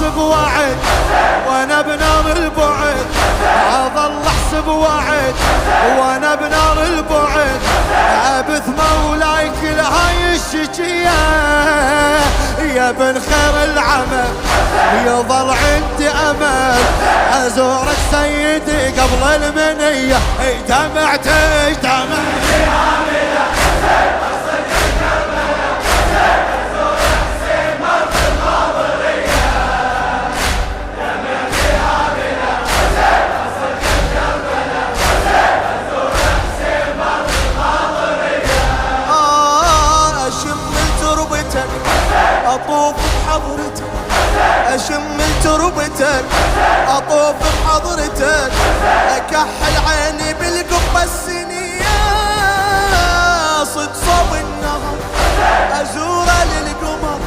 احسب وعد وانا بنار البعد، اظل احسب وعد وانا بنار البعد، ابث مولاي كل هاي الشجية يا ابن خير العمل يظل عندي امل ازورك سيدي قبل المنية. دمعت اطوف بحضرتك، اشم تربتك اطوف بحضرتك، اكحل عيني بالقبة السنية صد صوب النهر ازوره للقمر